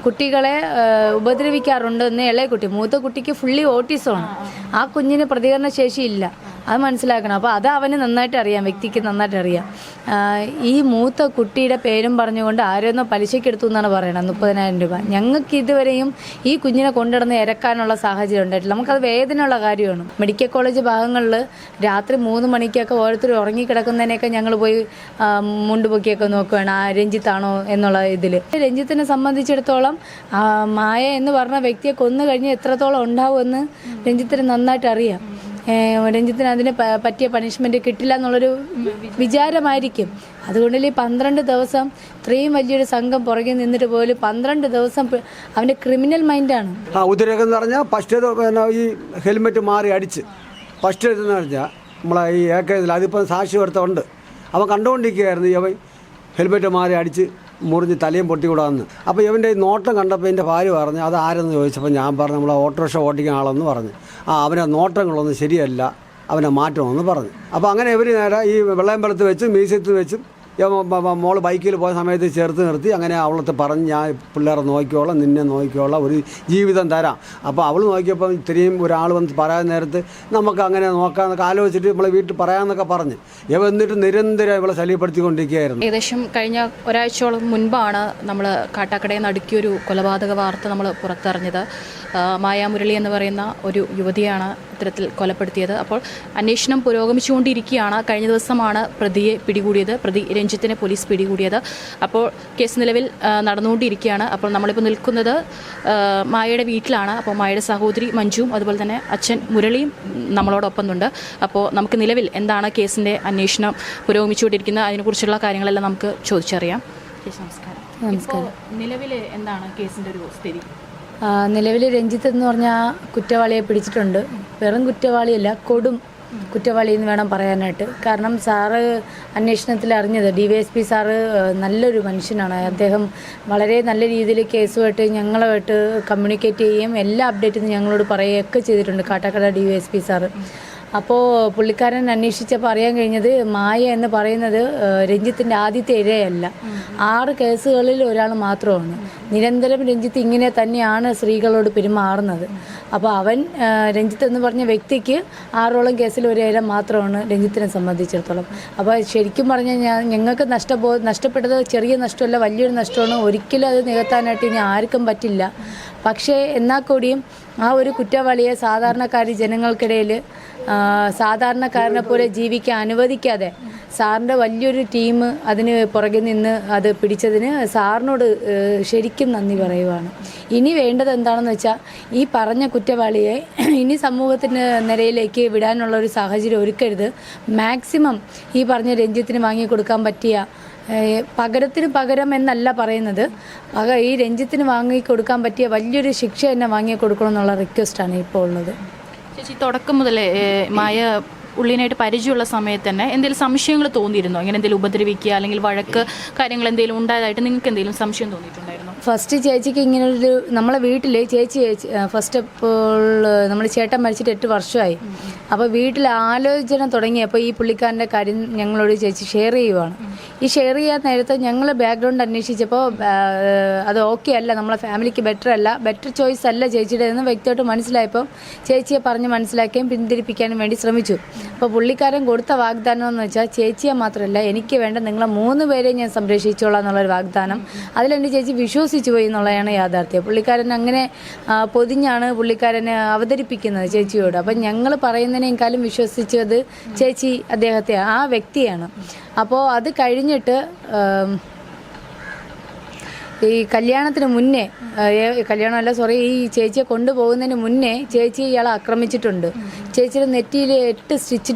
കുട്ടികളെ ഉപദ്രവിക്കാറുണ്ടെന്ന് ഇളയ കുട്ടി. മൂത്ത കുട്ടിക്ക് ഫുള്ളി ഓട്ടിസമാണ്. ആ കുഞ്ഞിന് പ്രതികരണ ശേഷിയില്ല. അത് മനസ്സിലാക്കണം. അപ്പോൾ അത് അവന് നന്നായിട്ട് അറിയാം, വ്യക്തിക്ക് നന്നായിട്ട് അറിയാം. ഈ മൂത്ത കുട്ടിയുടെ പേരും പറഞ്ഞുകൊണ്ട് ആരെന്നോ പലിശയ്ക്ക് എടുത്തു എന്നാണ് പറയുന്നത് 30,000 രൂപ. ഞങ്ങൾക്ക് ഇതുവരെയും ഈ കുഞ്ഞിനെ കൊണ്ടുവന്ന് ഇറക്കാനുള്ള സാഹചര്യം ഉണ്ടായിട്ടില്ല. നമുക്കത് വേദനയുള്ള കാര്യമാണ്. മെഡിക്കൽ കോളേജ് ഭാഗങ്ങളിൽ രാത്രി 3 മണിക്കൊക്കെ ഓരോരുത്തർ ഉറങ്ങിക്കിടക്കുന്നതിനെയൊക്കെ ഞങ്ങൾ പോയി മുണ്ടുപൊക്കിയൊക്കെ നോക്കുകയാണ് രഞ്ജിത്താണോ എന്നുള്ള ഇതിൽ. രഞ്ജിത്തിനെ സംബന്ധിച്ചിടത്തോളം മായ എന്ന് പറഞ്ഞ വ്യക്തിയെ കൊന്നു കഴിഞ്ഞ് എത്രത്തോളം ഉണ്ടാവുമെന്ന് രഞ്ജിത്തിന് നന്നായിട്ട് അറിയാം. രഞ്ജിത്തിന് അതിന് പറ്റിയ പണിഷ്മെൻറ്റ് കിട്ടില്ല എന്നുള്ളൊരു വിചാരമായിരിക്കും. അതുകൊണ്ടല്ലേ 12 ദിവസം ഇത്രയും വലിയൊരു സംഘം പുറകെ നിന്നിട്ട് പോലും 12 ദിവസം അവൻ്റെ ക്രിമിനൽ മൈൻഡാണ്. ഉദ്രേകം എന്ന് പറഞ്ഞാൽ ഫസ്റ്റ് ഈ ഹെൽമെറ്റ് മാറി അടിച്ച് ഫസ്റ്റ് ഇതെന്ന് പറഞ്ഞാൽ നമ്മളെ ഈ ഏക്കതിൽ അതിപ്പോൾ സാക്ഷി എടുത്തുണ്ട്. അവൻ കണ്ടുകൊണ്ടിരിക്കുകയായിരുന്നു അവൻ ഹെൽമെറ്റ് മാറി അടിച്ച് മുറിഞ്ഞ് തലയും പൊട്ടിക്കൂടാന്ന്. അപ്പോൾ ഇവൻ്റെ നോട്ടം കണ്ടപ്പോൾ എൻ്റെ ഭാര്യ പറഞ്ഞു അത് ആരെന്ന് ചോദിച്ചപ്പോൾ ഞാൻ പറഞ്ഞു നമ്മളെ ഓട്ടോറിക്ഷ ഓടിക്കുന്ന ആളെന്ന് പറഞ്ഞു. അവൻ്റെ നോട്ടങ്ങളൊന്നും ശരിയല്ല, അവനെ മാറ്റണമെന്ന് പറഞ്ഞു. അപ്പോൾ അങ്ങനെ ഇവർ നേരെ ഈ വെള്ളയമ്പലത്ത് വെച്ചും മ്യൂസിയത്തിൽ വെച്ചും മോള് ബൈക്കിൽ പോയ സമയത്ത് ചേർത്ത് നിർത്തി. അങ്ങനെ അവളത്തെ പറഞ്ഞ് ഞാൻ പിള്ളേരെ നോക്കിക്കോളാം, നിന്നെ നോക്കിക്കോളാം, ഒരു ജീവിതം തരാം. അപ്പോൾ അവൾ നോക്കിയപ്പോൾ ഇത്രയും ഒരാൾ വന്ന് പറയാൻ നേരത്ത് നമുക്ക് അങ്ങനെ നോക്കാമെന്നൊക്കെ ആലോചിച്ചിട്ട് നമ്മളെ വീട്ടിൽ പറയാമെന്നൊക്കെ പറഞ്ഞ് എന്നിട്ട് നിരന്തരം ഇവളെ ശല്യപ്പെടുത്തിക്കൊണ്ടിരിക്കുകയായിരുന്നു. ഏകദേശം കഴിഞ്ഞ ഒരാഴ്ചയോളം മുൻപാണ് നമ്മൾ കാട്ടാക്കടയിൽ നടുക്കിയൊരു കൊലപാതക വാർത്ത നമ്മൾ പുറത്തറിഞ്ഞത്. മായ മുരളി എന്ന് പറയുന്ന ഒരു യുവതിയാണ് ഇത്തരത്തിൽ കൊലപ്പെടുത്തിയത്. അപ്പോൾ അന്വേഷണം പുരോഗമിച്ചുകൊണ്ടിരിക്കുകയാണ്. കഴിഞ്ഞ ദിവസമാണ് പ്രതിയെ പിടികൂടിയത്. പ്രതി രഞ്ജിത്തിനെ പോലീസ് പിടികൂടിയത്. അപ്പോൾ കേസ് നിലവിൽ നടന്നുകൊണ്ടിരിക്കുകയാണ്. അപ്പോൾ നമ്മളിപ്പോൾ നിൽക്കുന്നത് മായയുടെ വീട്ടിലാണ്. അപ്പോൾ മായയുടെ സഹോദരി മഞ്ജുവും അതുപോലെ തന്നെ അച്ഛൻ മുരളിയും നമ്മളോടൊപ്പമുണ്ട്. അപ്പോൾ നമുക്ക് നിലവിൽ എന്താണ് കേസിൻ്റെ അന്വേഷണം പുരോഗമിച്ചുകൊണ്ടിരിക്കുന്നത് അതിനെക്കുറിച്ചുള്ള കാര്യങ്ങളെല്ലാം നമുക്ക് ചോദിച്ചറിയാം. നമസ്കാരം. നമസ്കാരം. നിലവിൽ എന്താണ് കേസിൻ്റെ ഒരു സ്ഥിതി? നിലവിൽ രഞ്ജിത്ത് എന്ന് പറഞ്ഞാൽ കുറ്റവാളിയെ പിടിച്ചിട്ടുണ്ട്. വെറും കുറ്റവാളിയല്ല, കൊടും കുറ്റവാളി എന്ന് വേണം പറയാനായിട്ട്. കാരണം സാറ് അന്വേഷണത്തിൽ അറിഞ്ഞത് DYSP സാറ് നല്ലൊരു മനുഷ്യനാണ്. അദ്ദേഹം വളരെ നല്ല രീതിയിൽ കേസുമായിട്ട് ഞങ്ങളുമായിട്ട് കമ്മ്യൂണിക്കേറ്റ് ചെയ്യുകയും എല്ലാ അപ്ഡേറ്റും ഞങ്ങളോട് പറയുകയൊക്കെ ചെയ്തിട്ടുണ്ട് കാട്ടാക്കട DYSP സാറ്. അപ്പോൾ പുള്ളിക്കാരൻ അന്വേഷിച്ചപ്പോൾ അറിയാൻ കഴിഞ്ഞത് മായ എന്ന് പറയുന്നത് രഞ്ജിത്തിൻ്റെ ആദ്യത്തെ ഇരയല്ല. 6 കേസുകളിൽ ഒരാൾ മാത്രമാണ്. നിരന്തരം രഞ്ജിത്ത് ഇങ്ങനെ തന്നെയാണ് സ്ത്രീകളോട് പെരുമാറുന്നത്. അപ്പോൾ അവൻ രഞ്ജിത്ത് എന്ന് പറഞ്ഞ വ്യക്തിക്ക് 6ഓളം കേസിൽ ഒരു ഇര മാത്രമാണ് രഞ്ജിത്തിനെ സംബന്ധിച്ചിടത്തോളം. അപ്പോൾ ശരിക്കും പറഞ്ഞാൽ ഞങ്ങൾക്ക് നഷ്ടപ്പെട്ടത് ചെറിയ നഷ്ടമല്ല, വലിയൊരു നഷ്ടമാണ്. ഒരിക്കലും അത് നികത്താനായിട്ട് ഇനി ആർക്കും പറ്റില്ല. പക്ഷേ എന്നാൽ കൂടിയും ആ ഒരു കുറ്റവാളിയെ സാധാരണക്കാരി ജനങ്ങൾക്കിടയിൽ സാധാരണക്കാരനെ പോലെ ജീവിക്കാൻ അനുവദിക്കാതെ സാറിൻ്റെ വലിയൊരു ടീം അതിന് പുറകെ നിന്ന് അത് പിടിച്ചതിന് സാറിനോട് ശരിക്കും നന്ദി പറയുവാണ്. ഇനി വേണ്ടത് എന്താണെന്ന് വെച്ചാൽ ഈ പറഞ്ഞ കുറ്റവാളിയെ ഇനി സമൂഹത്തിൻ്റെ നിരയിലേക്ക് വിടാനുള്ള ഒരു സാഹചര്യം ഒരുക്കരുത്. മാക്സിമം ഈ പറഞ്ഞ രഞ്ജിത്തിന് വാങ്ങിക്കൊടുക്കാൻ പറ്റിയ പകരത്തിന് പകരം എന്നല്ല പറയുന്നത്, ഈ രഞ്ജിത്തിന് വാങ്ങിക്കൊടുക്കാൻ പറ്റിയ വലിയൊരു ശിക്ഷ തന്നെ വാങ്ങിക്കൊടുക്കണം എന്നുള്ള റിക്വസ്റ്റാണ് ഇപ്പോൾ ഉള്ളത്. ചേച്ചി, തുടക്കം മുതലേ മായ ഉള്ളിനായിട്ട് പരിചയമുള്ള സമയത്ത് തന്നെ എന്തെങ്കിലും സംശയങ്ങൾ തോന്നിയിരുന്നോ? ഇങ്ങനെ എന്തെങ്കിലും ഉപദ്രവിക്കുക അല്ലെങ്കിൽ വഴക്ക് കാര്യങ്ങൾ എന്തെങ്കിലും ഉണ്ടായതായിട്ട് നിങ്ങൾക്ക് എന്തെങ്കിലും സംശയം തോന്നിയിട്ടുണ്ടായിരുന്നോ? ഫസ്റ്റ് ചേച്ചിക്ക് ഇങ്ങനൊരു നമ്മളെ വീട്ടിൽ ചേച്ചി ഫസ്റ്റ് ഇപ്പോൾ നമ്മൾ ചേട്ടൻ മരിച്ചിട്ട് 8 വർഷമായി. അപ്പോൾ വീട്ടിൽ ആലോചന തുടങ്ങിയപ്പോൾ ഈ പുള്ളിക്കാരൻ്റെ കാര്യം ഞങ്ങളോട് ചേച്ചി ഷെയർ ചെയ്യുവാണ്. ഈ ഷെയർ ചെയ്യാൻ നേരത്തെ ഞങ്ങൾ ബാക്ക്ഗ്രൗണ്ട് അന്വേഷിച്ചപ്പോൾ അത് ഓക്കെ അല്ല, നമ്മളെ ഫാമിലിക്ക് ബെറ്റർ ചോയ്സ് അല്ല ചേച്ചിയുടെ എന്ന് വ്യക്തമായിട്ട് മനസ്സിലായപ്പോൾ ചേച്ചിയെ പറഞ്ഞ് മനസ്സിലാക്കുകയും പിന്തിരിപ്പിക്കാനും വേണ്ടി ശ്രമിച്ചു. അപ്പോൾ പുള്ളിക്കാരൻ കൊടുത്ത വാഗ്ദാനം എന്ന് വെച്ചാൽ ചേച്ചിയെ മാത്രമല്ല എനിക്ക് വേണ്ട നിങ്ങളെ 3 പേരെയും ഞാൻ സംരക്ഷിച്ചോളാം എന്നുള്ളൊരു വാഗ്ദാനം. അതിലെൻ്റെ ചേച്ചി വിശ്വസിച്ചു പോയി എന്നുള്ളതാണ് യാഥാർത്ഥ്യം. പുള്ളിക്കാരൻ അങ്ങനെ പൊതിഞ്ഞാണ് പുള്ളിക്കാരനെ അവതരിപ്പിക്കുന്നത് ചേച്ചിയോട്. അപ്പം ഞങ്ങൾ പറയുന്നതിനേക്കാളും വിശ്വസിച്ചത് ചേച്ചി അദ്ദേഹത്തെ ആ വ്യക്തിയാണ്. അപ്പോൾ അത് കഴിഞ്ഞിട്ട് ഈ കല്യാണത്തിന് മുന്നേ ഈ ചേച്ചിയെ കൊണ്ടുപോകുന്നതിന് മുന്നേ ചേച്ചി ഇയാളെ ആക്രമിച്ചിട്ടുണ്ട്. ചേച്ചിയുടെ നെറ്റിയിൽ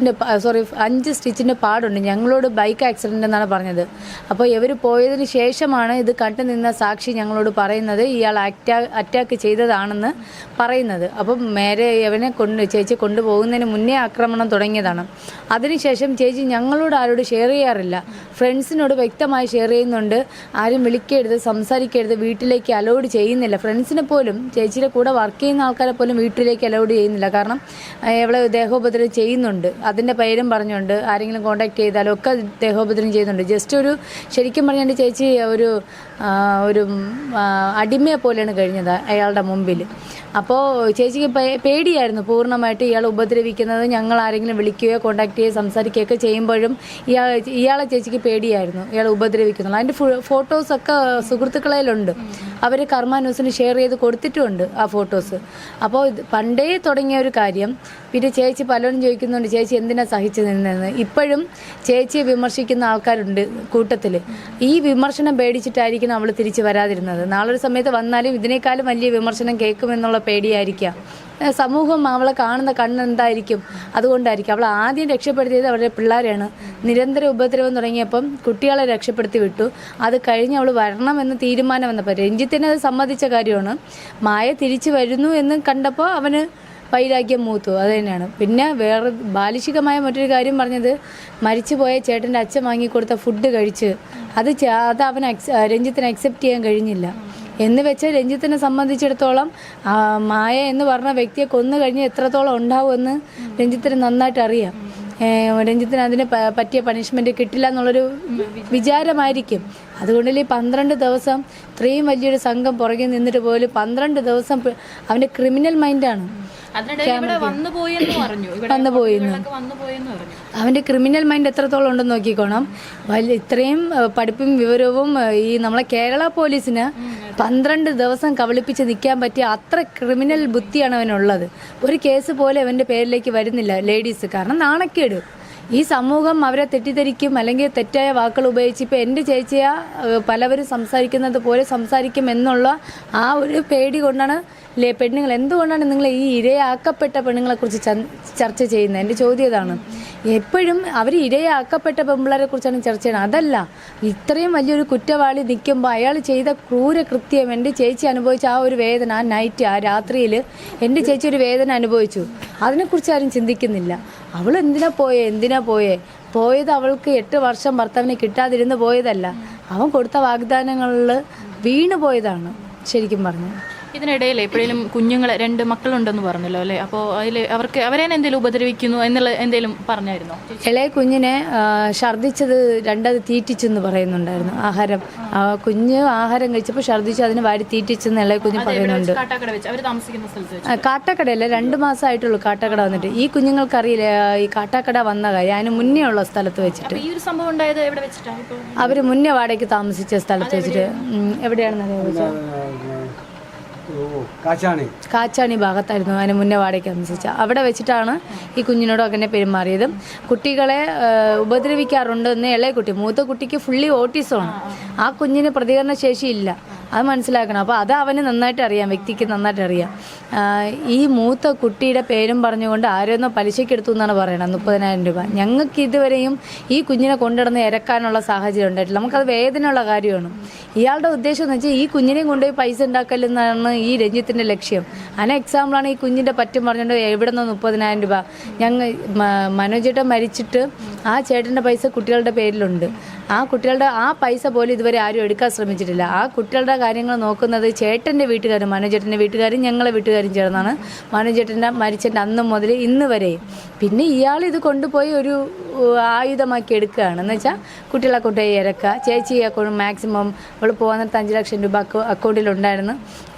5 സ്റ്റിച്ചിൻ്റെ പാടുണ്ട്. ഞങ്ങളോട് ബൈക്ക് ആക്സിഡൻ്റ് എന്നാണ് പറഞ്ഞത്. അപ്പോൾ ഇവർ പോയതിന് ശേഷമാണ് ഇത് കണ്ടു നിന്ന സാക്ഷി ഞങ്ങളോട് പറയുന്നത് ഇയാൾ അറ്റാക്ക് ചെയ്തതാണെന്ന് പറയുന്നത്. അപ്പം ചേച്ചി കൊണ്ടുപോകുന്നതിന് മുന്നേ ആക്രമണം തുടങ്ങിയതാണ്. അതിനുശേഷം ചേച്ചി ഞങ്ങളോട് ആരോട് ഷെയർ ചെയ്യാറില്ല, ഫ്രണ്ട്സിനോട് വ്യക്തമായി ഷെയർ ചെയ്യുന്നുണ്ട്. ആരും വിളിക്കരുത്, സംസാരിക്കരുത്, വീട്ടിലേക്ക് അലൗഡ് ചെയ്യുന്നില്ല. ഫ്രണ്ട്സിനെ പോലും, ചേച്ചിയുടെ കൂടെ വർക്ക് ചെയ്യുന്ന ആൾക്കാരെ പോലും വീട്ടിലേക്ക് അലൗഡ് ചെയ്യുന്നില്ല. കാരണം അവളെ ദേഹോപദ്രവം ചെയ്യുന്നുണ്ട്. അതിൻ്റെ പേരും പറഞ്ഞുകൊണ്ട് ആരെങ്കിലും കോൺടാക്ട് ചെയ്താലും ഒക്കെ ദേഹോപദ്രവം ചെയ്യുന്നുണ്ട്. ജസ്റ്റ് ഒരു ശരിക്കും പറഞ്ഞാൽ ചേച്ചി ഒരു അടിമയെ പോലെയാണ് കഴിഞ്ഞത് അയാളുടെ മുമ്പിൽ. അപ്പോൾ ചേച്ചിക്ക് പേടിയായിരുന്നു പൂർണ്ണമായിട്ട് ഇയാൾ ഉപദ്രവിക്കുന്നത്. ഞങ്ങൾ ആരെങ്കിലും വിളിക്കുകയോ കോൺടാക്ട് ചെയ്യുകയോ സംസാരിക്കുകയൊക്കെ ചെയ്യുമ്പോഴും ഇയാളെ ചേച്ചിക്ക് പേടിയായിരുന്നു ഇയാൾ ഉപദ്രവിക്കുന്നുള്ളൂ. അതിൻ്റെ ഫോട്ടോസൊക്കെ സുഹൃത്തുക്കളിലുണ്ട്. അവർ കർമ്മ ന്യൂസിന് ഷെയർ ചെയ്ത് കൊടുത്തിട്ടുമുണ്ട് ആ ഫോട്ടോസ്. അപ്പോൾ പണ്ടേ തുടങ്ങിയ ഒരു കാര്യം. പിന്നെ ചേച്ചി പലരും ചോദിക്കുന്നുണ്ട് ചേച്ചി എന്തിനാ സഹിച്ചു നിന്നതെന്ന്. ഇപ്പോഴും ചേച്ചിയെ വിമർശിക്കുന്ന ആൾക്കാരുണ്ട് കൂട്ടത്തിൽ. ഈ വിമർശനം പേടിച്ചിട്ടായിരിക്കണം അവൾ തിരിച്ച് വരാതിരുന്നത്. നാളൊരു സമയത്ത് വന്നാലും ഇതിനേക്കാളും വലിയ വിമർശനം കേൾക്കുമെന്നുള്ള പേടിയായിരിക്കാം. സമൂഹം അവളെ കാണുന്ന കണ്ണെന്തായിരിക്കും, അതുകൊണ്ടായിരിക്കും. അവൾ ആദ്യം രക്ഷപ്പെടുത്തിയത് അവരുടെ പിള്ളേരാണ്. നിരന്തര ഉപദ്രവം തുടങ്ങിയപ്പം കുട്ടികളെ രക്ഷപ്പെടുത്തി വിട്ടു. അത് കഴിഞ്ഞ് അവൾ വരണമെന്ന് തീരുമാനം വന്നപ്പോൾ രഞ്ജിത്തിനെ അത് സമ്മതിച്ച കാര്യമാണ്. മായ തിരിച്ചു വരുന്നു എന്ന് കണ്ടപ്പോൾ അവന് വൈരാഗ്യം മൂത്തു. അത് തന്നെയാണ്. പിന്നെ വേറെ ബാലിശികമായ മറ്റൊരു കാര്യം പറഞ്ഞത്, മരിച്ചുപോയ ചേട്ടൻ്റെ അച്ഛൻ വാങ്ങിക്കൊടുത്ത ഫുഡ് കഴിച്ച് അത് അവന് രഞ്ജിത്തിന് അക്സെപ്റ്റ് ചെയ്യാൻ കഴിഞ്ഞില്ല. എന്ന് വെച്ചാൽ രഞ്ജിത്തിനെ സംബന്ധിച്ചിടത്തോളം മായ എന്ന് പറഞ്ഞ വ്യക്തിയെ കൊന്നു കഴിഞ്ഞ് എത്രത്തോളം ഉണ്ടാവുമെന്ന് രഞ്ജിത്തിന് നന്നായിട്ട് അറിയാം. രഞ്ജിത്തിന് അതിന് പറ്റിയ പണിഷ്മെൻറ്റ് കിട്ടില്ല എന്നുള്ളൊരു വിചാരമായിരിക്കും. അതുകൊണ്ടല്ലേ 12 ദിവസം ഇത്രയും വലിയൊരു സംഘം പുറകെ നിന്നിട്ട് പോലും 12 ദിവസം അവൻ്റെ ക്രിമിനൽ മൈൻഡാണ്. അവൻ്റെ ക്രിമിനൽ മൈൻഡ് എത്രത്തോളം ഉണ്ടെന്ന് നോക്കിക്കോണം. ഇത്രയും പഠിപ്പും വിവരവും ഈ നമ്മളെ കേരള പോലീസിന് 12 ദിവസം കബളിപ്പിച്ച് നിൽക്കാൻ പറ്റിയ അത്ര ക്രിമിനൽ ബുദ്ധിയാണ് അവനുള്ളത്. ഒരു കേസ് പോലെ അവൻ്റെ പേരിലേക്ക് വരുന്നില്ല ലേഡീസ്. കാരണം നാണക്കേട്. ഈ സമൂഹം അവരെ തെറ്റിദ്ധരിക്കും, അല്ലെങ്കിൽ തെറ്റായ വാക്കുകൾ ഉപയോഗിച്ച് ഇപ്പോൾ എൻ്റെ ചേച്ചിയെ പലവരും സംസാരിക്കുന്നത് പോലെ സംസാരിക്കും എന്നുള്ള ആ ഒരു പേടി കൊണ്ടാണ് പെണ്ണുങ്ങൾ, എന്തുകൊണ്ടാണ് നിങ്ങൾ ഈ ഇരയാക്കപ്പെട്ട പെണ്ണുങ്ങളെക്കുറിച്ച് ചർച്ച ചെയ്യുന്നത്? എൻ്റെ ചോദ്യം ഇതാണ്. എപ്പോഴും അവർ ഇരയാക്കപ്പെട്ട പെൺപിള്ളേരെ കുറിച്ചാണ് ചർച്ച ചെയ്യുന്നത്. അതല്ല, ഇത്രയും വലിയൊരു കുറ്റവാളി നിൽക്കുമ്പോൾ അയാൾ ചെയ്ത ക്രൂരകൃത്യം എൻ്റെ ചേച്ചി അനുഭവിച്ച ആ ഒരു വേദന, ആ നൈറ്റ്, ആ രാത്രിയിൽ എൻ്റെ ചേച്ചി ഒരു വേദന അനുഭവിച്ചു. അതിനെക്കുറിച്ച് ആരും ചിന്തിക്കുന്നില്ല. അവൾ എന്തിനാ പോയത് അവൾക്ക് 8 വർഷം ഭർത്താവിനെ കിട്ടാതിരുന്ന് പോയതല്ല. അവൻ കൊടുത്ത വാഗ്ദാനങ്ങളിൽ വീണു പോയതാണ് ശരിക്കും പറഞ്ഞു. ഇതിനിടയിൽ എപ്പോഴേലും കുഞ്ഞുങ്ങളെ 2 മക്കളുണ്ടെന്ന് പറഞ്ഞല്ലോ അല്ലേ? അപ്പോൾ അതിൽ അവരെ എന്തെങ്കിലും ഉപദ്രവിക്കുന്നു എന്നുള്ള എന്തെങ്കിലും പറഞ്ഞായിരുന്നോ? ഇളയ കുഞ്ഞിനെ ഛർദ്ദിച്ചത് 2 തീറ്റിച്ചെന്ന് പറയുന്നുണ്ടായിരുന്നു. ആഹാരം കുഞ്ഞ് ആഹാരം കഴിച്ചപ്പോൾ ഛർദ്ദിച്ച് അതിന് വാരി തീറ്റിച്ചെന്ന് ഇളയ കുഞ്ഞ് പറയുന്നുണ്ട്. കാട്ടാക്കടയല്ല, 2 മാസമായിട്ടുള്ളൂ കാട്ടാക്കട വന്നിട്ട്. ഈ കുഞ്ഞുങ്ങൾക്കറിയില്ല ഈ കാട്ടാക്കട വന്ന കാര്യം. അതിന് മുന്നേ ഉള്ള സ്ഥലത്ത് വെച്ചിട്ട്. ഈ ഒരു സംഭവം ഉണ്ടായത് എവിടെ വെച്ചിട്ടാണ്? അവർ മുന്നേ വാടകയ്ക്ക് താമസിച്ച സ്ഥലത്ത് വെച്ചിട്ട്. എവിടെയാണെന്ന് ചോദിച്ചാൽ കാച്ചാണി ഭാഗത്തായിരുന്നു അതിന് മുന്നേ വാടകയ്ക്ക് താമസിച്ച. അവിടെ വെച്ചിട്ടാണ് ഈ കുഞ്ഞിനോട് അങ്ങനെ പെരുമാറിയതും. കുട്ടികളെ ഉപദ്രവിക്കാറുണ്ടെന്ന് ഇളയ കുട്ടി. മൂത്ത കുട്ടിക്ക് ഫുള്ളി ഓട്ടിസമാണ്. ആ കുഞ്ഞിന് പ്രതികരണ ശേഷിയില്ല. അത് മനസ്സിലാക്കണം. അപ്പോൾ അത് അവന് നന്നായിട്ട് അറിയാം, വ്യക്തിക്ക് നന്നായിട്ട് അറിയാം. ഈ മൂത്ത കുട്ടിയുടെ പേരും പറഞ്ഞുകൊണ്ട് ആരെന്നോ പലിശയ്ക്ക് എടുത്തു എന്നാണ് പറയണത് 30,000 രൂപ. ഞങ്ങൾക്ക് ഇതുവരെയും ഈ കുഞ്ഞിനെ കൊണ്ടുവന്ന് ഇറക്കാനുള്ള സാഹചര്യം ഉണ്ടായിട്ടില്ല. നമുക്കത് വേദനയുള്ള കാര്യമാണ്. ഇയാളുടെ ഉദ്ദേശം എന്ന് വെച്ചാൽ ഈ കുഞ്ഞിനെയും കൊണ്ടുപോയി പൈസ ഉണ്ടാക്കലെന്നാണ് ഈ രഞ്ജിത്തിൻ്റെ ലക്ഷ്യം. അതിന് എക്സാമ്പിളാണ് ഈ കുഞ്ഞിൻ്റെ പറ്റും പറഞ്ഞുകൊണ്ട് എവിടെ നിന്ന് 30,000 രൂപ. മനോജേട്ടൻ മരിച്ചിട്ട് ആ ചേട്ടൻ്റെ പൈസ കുട്ടികളുടെ പേരിലുണ്ട്. ആ കുട്ടികളുടെ ആ പൈസ പോലും ഇതുവരെ ആരും എടുക്കാൻ ശ്രമിച്ചിട്ടില്ല. ആ കുട്ടികളുടെ കാര്യങ്ങൾ നോക്കുന്നത് ചേട്ടൻ്റെ വീട്ടുകാരും മനോജേട്ടൻ്റെ വീട്ടുകാരും ഞങ്ങളെ വീട്ടുകാരും ചേർന്നാണ്. മനോജേട്ടൻ്റെ മരിച്ചതിൻ്റെ അന്ന് മുതൽ ഇന്ന് വരെയും. പിന്നെ ഇയാൾ ഇത് കൊണ്ടുപോയി ഒരു ആയുധമാക്കി എടുക്കുകയാണ്. എന്ന് വെച്ചാൽ കുട്ടികളെ കൊണ്ടുപോയി ഇറക്കുക. ചേച്ചി മാക്സിമം അവൾ പോകുന്ന 5 ലക്ഷം രൂപ അക്കൗണ്ടിലുണ്ടായിരുന്നു.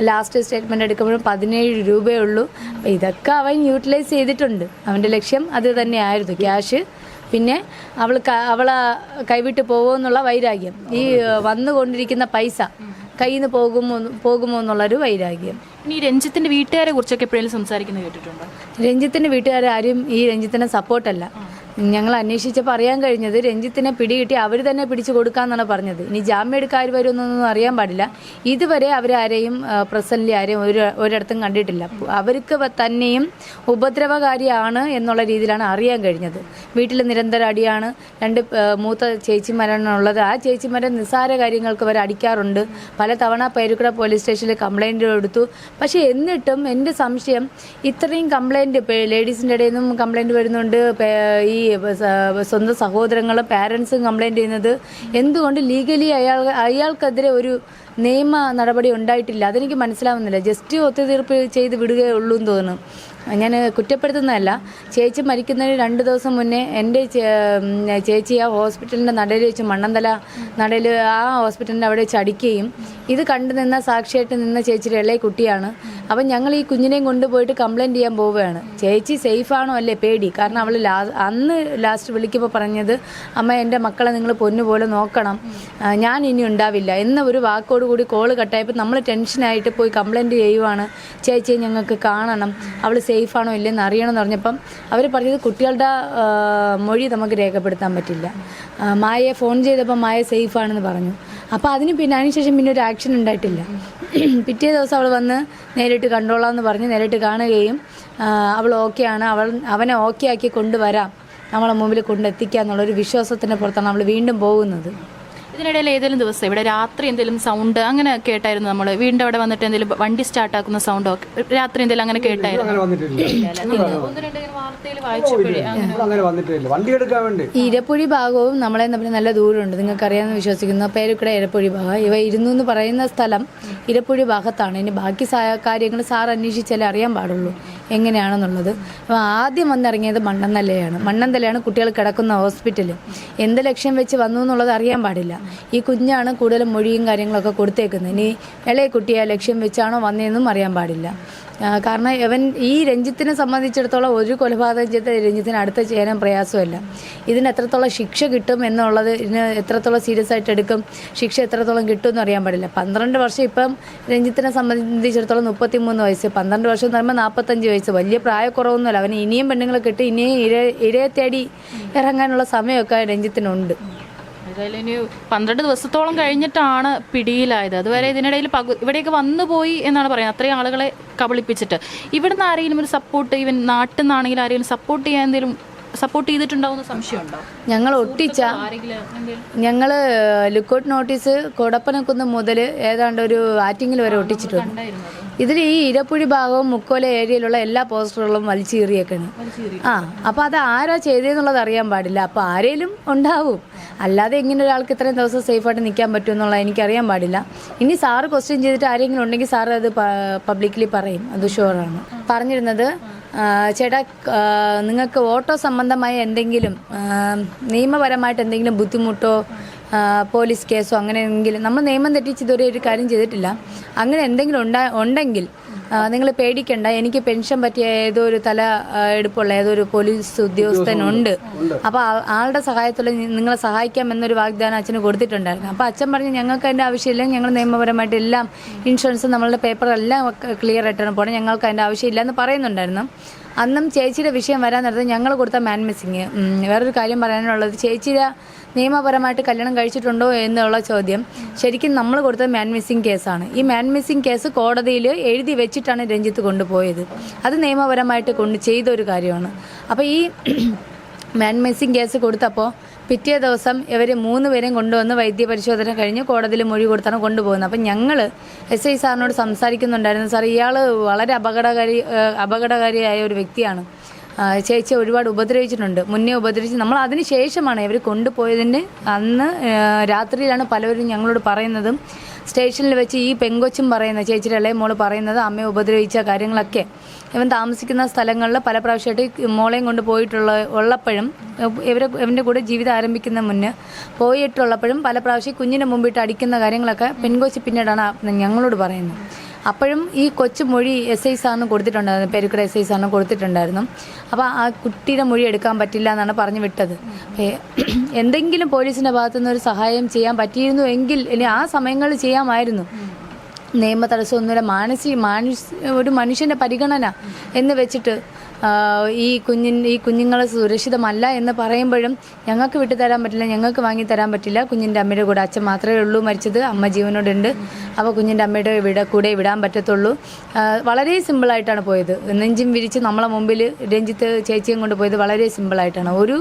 ലാസ്റ്റ് സ്റ്റേറ്റ്മെൻറ്റ് എടുക്കുമ്പോഴും 17 രൂപയേ ഉള്ളൂ. ഇതൊക്കെ അവൻ യൂട്ടിലൈസ് ചെയ്തിട്ടുണ്ട്. അവൻ്റെ ലക്ഷ്യം അത് തന്നെയായിരുന്നു, ക്യാഷ്. പിന്നെ അവളെ കൈവിട്ട് പോകുമെന്നുള്ള വൈരാഗ്യം, ഈ വന്നുകൊണ്ടിരിക്കുന്ന പൈസ കയ്യിൽ നിന്ന് പോകുമോ എന്നുള്ളൊരു വൈരാഗ്യം. ഇനി രഞ്ജിത്തിൻ്റെ വീട്ടുകാരെ കുറിച്ചൊക്കെ എപ്പോഴും സംസാരിക്കുന്നത് കേട്ടിട്ടുണ്ടോ? രഞ്ജിത്തിൻ്റെ വീട്ടുകാരും ഈ രഞ്ജിത്തിനെ സപ്പോർട്ടല്ല. ഞങ്ങൾ അന്വേഷിച്ചപ്പോൾ അറിയാൻ കഴിഞ്ഞത് രഞ്ജിത്തിനെ പിടികിട്ടി അവർ തന്നെ പിടിച്ചു കൊടുക്കാമെന്നാണ് പറഞ്ഞത്. ഇനി ജാമ്യം എടുക്കാൻ ആര് വരുമെന്നൊന്നും അറിയാൻ പാടില്ല. ഇതുവരെ അവരാരെയും പ്രസന്റ്ലി ആരെയും ഒരിടത്തും കണ്ടിട്ടില്ല. അവർക്ക് തന്നെയും ഉപദ്രവകാരിയാണ് എന്നുള്ള രീതിയിലാണ് അറിയാൻ കഴിഞ്ഞത്. വീട്ടിൽ നിരന്തര അടിയാണ്. 2 മൂത്ത ചേച്ചിമാരാണ് ഉള്ളത്. ആ ചേച്ചിമാരെ നിസ്സാര കാര്യങ്ങൾക്ക് അവർ അടിക്കാറുണ്ട്. പല തവണ പേരുക്കട പോലീസ് സ്റ്റേഷനിൽ കംപ്ലൈൻറ്റ് കൊടുത്തു. പക്ഷേ എന്നിട്ടും എൻ്റെ സംശയം, ഇത്രയും കംപ്ലൈൻറ്റ് ലേഡീസിൻ്റെ ഇടയിൽ നിന്നും കംപ്ലൈൻറ്റ് വരുന്നുണ്ട്, ഈ സ്വന്തം സഹോദരങ്ങളും പാരൻസും കംപ്ലൈൻറ്റ് ചെയ്യുന്നത് എന്തുകൊണ്ട് ലീഗലി അയാൾക്കെതിരെ ഒരു നിയമ നടപടി ഉണ്ടായിട്ടില്ല? അതെനിക്ക് മനസ്സിലാവുന്നില്ല. ജസ്റ്റ് ഒത്തുതീർപ്പ് ചെയ്ത് വിടുകയേ ഉള്ളൂ എന്ന് തോന്നുന്നു. ഞാൻ കുറ്റപ്പെടുത്തുന്നതല്ല. ചേച്ചി മരിക്കുന്നതിന് 2 ദിവസം മുന്നേ എൻ്റെ ചേച്ചി ആ ഹോസ്പിറ്റലിൻ്റെ നടയിൽ വെച്ച് മണ്ണന്തല നടയിൽ ആ ഹോസ്പിറ്റലിൻ്റെ അവിടെ വെച്ച് അടിക്കുകയും ഇത് കണ്ടു നിന്ന സാക്ഷിയായിട്ട് നിന്ന ചേച്ചിയുടെ ഇളയ കുട്ടിയാണ്. അപ്പം ഞങ്ങൾ ഈ കുഞ്ഞിനെയും കൊണ്ടുപോയിട്ട് കംപ്ലയിൻറ്റ് ചെയ്യാൻ പോവുകയാണ്. ചേച്ചി സേഫാണോ അല്ലേ പേടി. കാരണം അവൾ അന്ന് ലാസ്റ്റ് വിളിക്കുമ്പോൾ പറഞ്ഞത്, അമ്മ എൻ്റെ മക്കളെ നിങ്ങൾ പൊന്നുപോലെ നോക്കണം, ഞാൻ ഇനി ഉണ്ടാവില്ല എന്ന ഒരു വാക്കോടുകൂടി കോള് കട്ടായപ്പോൾ നമ്മൾ ടെൻഷനായിട്ട് പോയി കംപ്ലയിൻറ്റ് ചെയ്യുവാണ്. ചേച്ചിയെ ഞങ്ങൾക്ക് കാണണം, അവൾ സേഫാണോ ഇല്ലെന്ന് അറിയണമെന്ന് പറഞ്ഞപ്പം അവർ പറഞ്ഞത് കുട്ടികളുടെ മൊഴി നമുക്ക് രേഖപ്പെടുത്താൻ പറ്റില്ല. മായയെ ഫോൺ ചെയ്തപ്പോൾ മായ സേഫാണെന്ന് പറഞ്ഞു. അപ്പോൾ അതിനുശേഷം പിന്നെ ഒരു ആക്ഷൻ ഉണ്ടായിട്ടില്ല. പിറ്റേ ദിവസം അവൾ വന്ന് നേരിട്ട് കണ്ടോളാമെന്ന് പറഞ്ഞ് നേരിട്ട് കാണുകയും അവൾ ഓക്കെയാണ്, അവനെ ഓക്കെ ആക്കി കൊണ്ടുവരാം, നമ്മളെ മുമ്പിൽ കൊണ്ടെത്തിക്കുക എന്നുള്ളൊരു വിശ്വാസത്തിൻ്റെ പുറത്താണ് നമ്മൾ വീണ്ടും പോകുന്നത്. ഇതിനിടയിൽ ഏതെങ്കിലും ദിവസം ഇവിടെ രാത്രി എന്തെങ്കിലും സൗണ്ട് അങ്ങനെ കേട്ടായിരുന്നു? നമ്മൾ വീണ്ടും അവിടെ വന്നിട്ട് എന്തെങ്കിലും വണ്ടി സ്റ്റാർട്ടാക്കുന്ന സൗണ്ടോ രാത്രി എന്തെങ്കിലും അങ്ങനെ കേട്ടായിരുന്നു? ഈ ഇരപ്പൊഴി ഭാഗവും നമ്മളെ തമ്മിൽ നല്ല ദൂരമുണ്ട്. നിങ്ങൾക്കറിയാമെന്ന് വിശ്വസിക്കുന്ന പേരുക്കട ഇരപ്പൊഴി ഭാഗം. ഇവ ഇരുന്നു എന്ന് പറയുന്ന സ്ഥലം ഇരപ്പൊഴി ഭാഗത്താണ്. ഇനി ബാക്കി കാര്യങ്ങൾ സാർ അന്വേഷിച്ചാലേ അറിയാൻ പാടുള്ളൂ എങ്ങനെയാണെന്നുള്ളത്. അപ്പോൾ ആദ്യം വന്നിറങ്ങിയത് മണ്ണന്തലയാണ് കുട്ടികൾ കിടക്കുന്ന ഹോസ്പിറ്റൽ. എന്ത് ലക്ഷ്യം വെച്ച് വന്നു എന്നുള്ളത് അറിയാൻ പാടില്ല. ഈ കുഞ്ഞാണ് കൂടുതലും മൊഴിയും കാര്യങ്ങളൊക്കെ കൊടുത്തേക്കുന്നത്. ഇനി ഇളയ കുട്ടിയെ ലക്ഷ്യം വെച്ചാണോ വന്നതെന്നും അറിയാൻ പാടില്ല. കാരണം ഈ രഞ്ജിത്തിനെ സംബന്ധിച്ചിടത്തോളം ഒരു കൊലപാതകം ചെയ്ത രഞ്ജിത്തിന് അടുത്ത ചെയ്യാനും പ്രയാസമല്ല. ഇതിന് എത്രത്തോളം ശിക്ഷ കിട്ടും എന്നുള്ളത്, ഇതിന് എത്രത്തോളം സീരിയസ് ആയിട്ട് എടുക്കും, ശിക്ഷ എത്രത്തോളം കിട്ടുമെന്ന് അറിയാൻ പാടില്ല. 12 വർഷം ഇപ്പം രഞ്ജിത്തിനെ സംബന്ധിച്ചിടത്തോളം 33 വയസ്സ്, 12 വർഷം എന്ന് പറയുമ്പോൾ 45 വയസ്സ്. വലിയ പ്രായക്കുറവൊന്നുമല്ല. അവന് ഇനിയും പെണ്ണുങ്ങളെ കിട്ടി ഇനിയും ഇരയെ തേടി ഇറങ്ങാനുള്ള സമയമൊക്കെ രഞ്ജിത്തിനുണ്ട്. ഏതായാലും ഇനി 12 ദിവസത്തോളം കഴിഞ്ഞിട്ടാണ് പിടിയിലായത്. അതുവരെ ഇതിനിടയിൽ ഇവിടെയൊക്കെ വന്നു പോയി എന്നാണ് പറയുന്നത്. അത്രയും ആളുകളെ കബളിപ്പിച്ചിട്ട് ഇവിടുന്ന് ആരെങ്കിലും ഒരു സപ്പോർട്ട്, ഈവൻ നാട്ടിൽ നിന്നാണെങ്കിൽ ആരെങ്കിലും സപ്പോർട്ട് ചെയ്തിട്ടുണ്ടാവുന്ന സംശയമുണ്ടോ? ഞങ്ങൾ ലുക്കൗട്ട് നോട്ടീസ് കൊടപ്പനക്കുന്ന് മുതൽ ഏതാണ്ട് ഒരു ആറ്റിങ്ങിൽ വരെ ഒട്ടിച്ചിട്ടുണ്ട്. ഇതിൽ ഈ ഇരപ്പുഴി ഭാഗവും മുക്കോല ഏരിയയിലുള്ള എല്ലാ പോസ്റ്ററുകളും വലിച്ചീറിയേക്കാണ്. അപ്പോൾ അത് ആരാ ചെയ്തതെന്നുള്ളത് അറിയാൻ പാടില്ല. അപ്പോൾ ആരേലും ഉണ്ടാവും, അല്ലാതെ ഇങ്ങനെ ഒരാൾക്ക് ഇത്രയും ദിവസം സേഫായിട്ട് നിൽക്കാൻ പറ്റുമെന്നുള്ളത് എനിക്കറിയാൻ പാടില്ല. ഇനി സാറ് ക്വസ്റ്റ്യൻ ചെയ്തിട്ട് ആരെങ്കിലും ഉണ്ടെങ്കിൽ സാറ് അത് പബ്ലിക്കലി പറയും, അത് ഷുവറാണ്. പറഞ്ഞിരുന്നത്, ചേട്ടാ നിങ്ങൾക്ക് ഓട്ടോ സംബന്ധമായ എന്തെങ്കിലും നിയമപരമായിട്ട് എന്തെങ്കിലും ബുദ്ധിമുട്ടോ പോലീസ് കേസോ അങ്ങനെ എന്തെങ്കിലും, നമ്മൾ നിയമം തെറ്റിച്ച് ഇതുവരെ ഒരു കാര്യം ചെയ്തിട്ടില്ല, അങ്ങനെ എന്തെങ്കിലും ഉണ്ടെങ്കിൽ നിങ്ങൾ പേടിക്കണ്ട. എനിക്ക് പെൻഷൻ പറ്റിയ ഏതോ ഒരു തല എടുപ്പുള്ള ഏതോ ഒരു പോലീസ് ഉദ്യോഗസ്ഥനുണ്ട്. അപ്പോൾ ആളുടെ സഹായത്തോടെ നിങ്ങളെ സഹായിക്കാം എന്നൊരു വാഗ്ദാനം അച്ഛന് കൊടുത്തിട്ടുണ്ടായിരുന്നു. അപ്പോൾ അച്ഛൻ പറഞ്ഞു ഞങ്ങൾക്ക് അതിൻ്റെ ആവശ്യമില്ല, ഞങ്ങൾ നിയമപരമായിട്ട് എല്ലാം ഇൻഷുറൻസ് നമ്മളുടെ പേപ്പറെല്ലാം ക്ലിയർ ആയിട്ടാണ് പോകണം, ഞങ്ങൾക്ക് അതിൻ്റെ ആവശ്യമില്ല എന്ന് പറയുന്നുണ്ടായിരുന്നു. അന്നും ചേച്ചിയുടെ വിഷയം വരാൻ നേരത്ത് ഞങ്ങൾ കൊടുത്ത മാൻ മിസ്സിങ്. വേറൊരു കാര്യം പറയാനുള്ളത്, ചേച്ചിയുടെ നിയമപരമായിട്ട് കല്യാണം കഴിച്ചിട്ടുണ്ടോ എന്നുള്ള ചോദ്യം ശരിക്കും നമ്മൾ കൊടുത്ത മാൻ മിസ്സിങ് കേസാണ്. ഈ മാൻ മിസ്സിങ് കേസ് കോടതിയിൽ എഴുതി വെച്ചിട്ടാണ് രഞ്ജിത്ത് കൊണ്ടുപോയത്. അത് നിയമപരമായിട്ട് ചെയ്ത ഒരു കാര്യമാണ്. അപ്പോൾ ഈ മാൻ മിസ്സിങ് കേസ് കൊടുത്തപ്പോൾ പിറ്റേ ദിവസം ഇവർ 3 പേരെയും കൊണ്ടുവന്ന് വൈദ്യപരിശോധന കഴിഞ്ഞ് കോടതിയിൽ മൊഴി കൊടുത്താണ് കൊണ്ടുപോകുന്നത്. അപ്പം ഞങ്ങൾ SI സാറിനോട് സംസാരിക്കുന്നുണ്ടായിരുന്നു, സാർ ഇയാൾ വളരെ അപകടകാരിയായ ഒരു വ്യക്തിയാണ്, ചേച്ചി ഒരുപാട് ഉപദ്രവിച്ചിട്ടുണ്ട്, മുന്നേ ഉപദ്രവിച്ച്. നമ്മൾ അതിന് ശേഷമാണ് ഇവർ കൊണ്ടുപോയതിൻ്റെ അന്ന് രാത്രിയിലാണ് പലവരും ഞങ്ങളോട് പറയുന്നതും സ്റ്റേഷനിൽ വെച്ച് ഈ പെങ്കൊച്ചും പറയുന്നത്, ചേച്ചിയുടെ ഇളയ മോള് പറയുന്നത് അമ്മയെ ഉപദ്രവിച്ച കാര്യങ്ങളൊക്കെ ഇവൻ താമസിക്കുന്ന സ്ഥലങ്ങളിൽ പല പ്രാവശ്യമായിട്ട് മോളെയും കൊണ്ട് ഉള്ളപ്പോഴും ഇവൻ്റെ കൂടെ ജീവിതം ആരംഭിക്കുന്ന മുന്നേ പോയിട്ടുള്ളപ്പോഴും പല പ്രാവശ്യം കുഞ്ഞിൻ്റെ മുമ്പിട്ട് അടിക്കുന്ന കാര്യങ്ങളൊക്കെ പെൺകൊച്ച് പിന്നീടാണ് ഞങ്ങളോട് പറയുന്നത്. അപ്പോഴും ഈ കൊച്ചു മൊഴി SI സാറിന് കൊടുത്തിട്ടുണ്ടായിരുന്നു, പേരുക്കട SI സാറിന് കൊടുത്തിട്ടുണ്ടായിരുന്നു. അപ്പോൾ ആ കുട്ടിയുടെ മൊഴി എടുക്കാൻ പറ്റില്ല എന്നാണ് പറഞ്ഞു വിട്ടത്. എന്തെങ്കിലും പോലീസിൻ്റെ ഭാഗത്തുനിന്ന് ഒരു സഹായം ചെയ്യാൻ പറ്റിയിരുന്നു എങ്കിൽ ഇനി ആ സമയങ്ങളിൽ ചെയ്യാമായിരുന്നു. നിയമ തടസ്സമൊന്നുമില്ല, ഒരു മനുഷ്യൻ്റെ പരിഗണന എന്ന് വെച്ചിട്ട് ഈ കുഞ്ഞുങ്ങൾ സുരക്ഷിതമല്ല എന്ന് പറയുമ്പോഴും ഞങ്ങൾക്ക് വിട്ടുതരാൻ പറ്റില്ല, ഞങ്ങൾക്ക് വാങ്ങിത്തരാൻ പറ്റില്ല. കുഞ്ഞിൻ്റെ അമ്മയുടെ കൂടെ അച്ഛൻ മാത്രമേ ഉള്ളൂ മരിച്ചത്, അമ്മ ജീവനോടുണ്ട്. അപ്പോൾ കുഞ്ഞിൻ്റെ അമ്മയുടെ കൂടെ വിടാൻ പറ്റത്തുള്ളൂ. വളരെ സിമ്പിളായിട്ടാണ് പോയത്. നെഞ്ചും വിരിച്ച് നമ്മളെ മുമ്പിൽ രഞ്ജിത്ത് ചേച്ചിയും കൊണ്ട് പോയത് വളരെ സിമ്പിളായിട്ടാണ്, ഒരു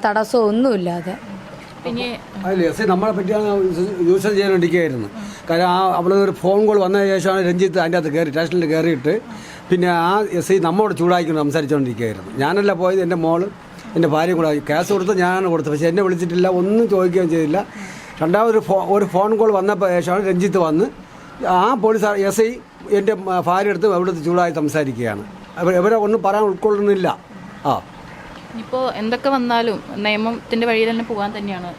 തടസ്സവും ഒന്നുമില്ലാതെ. പിന്നെ നമ്മളെ പറ്റിയാണ് യൂസ് ചെയ്യാൻ വേണ്ടിയിരിക്കുകയായിരുന്നു. കാരണം അവിടെ ഒരു ഫോൺ കോൾ വന്നതിന് ശേഷമാണ് രഞ്ജിത്ത് അതിൻ്റെ അകത്ത് സ്റ്റേഷനിൽ കയറിയിട്ട് പിന്നെ ആ SI നമ്മോട് ചൂടായിക്കൊണ്ട് സംസാരിച്ചുകൊണ്ടിരിക്കുകയായിരുന്നു. ഞാനല്ല പോയത്, എൻ്റെ മോള് എൻ്റെ ഭാര്യയും കൂടെ കേസ് കൊടുത്ത് ഞാനാണ് കൊടുത്തത്. പക്ഷേ എന്നെ വിളിച്ചിട്ടില്ല, ഒന്നും ചോദിക്കുകയും ചെയ്തില്ല. രണ്ടാമതൊരു ഒരു ഫോൺ കോൾ വന്നപ്പോൾ ശേഷമാണ് രഞ്ജിത്ത് വന്ന് ആ പോലീസ് SI എൻ്റെ ഭാര്യ എടുത്ത് അവിടുത്തെ ചൂടായി സംസാരിക്കുകയാണ്. ഇവരെ ഒന്നും പറയാൻ ഉൾക്കൊള്ളുന്നില്ല. ഇപ്പോൾ എന്തൊക്കെ വന്നാലും നിയമത്തിൻ്റെ വഴി തന്നെ പോകാൻ തന്നെയാണ്.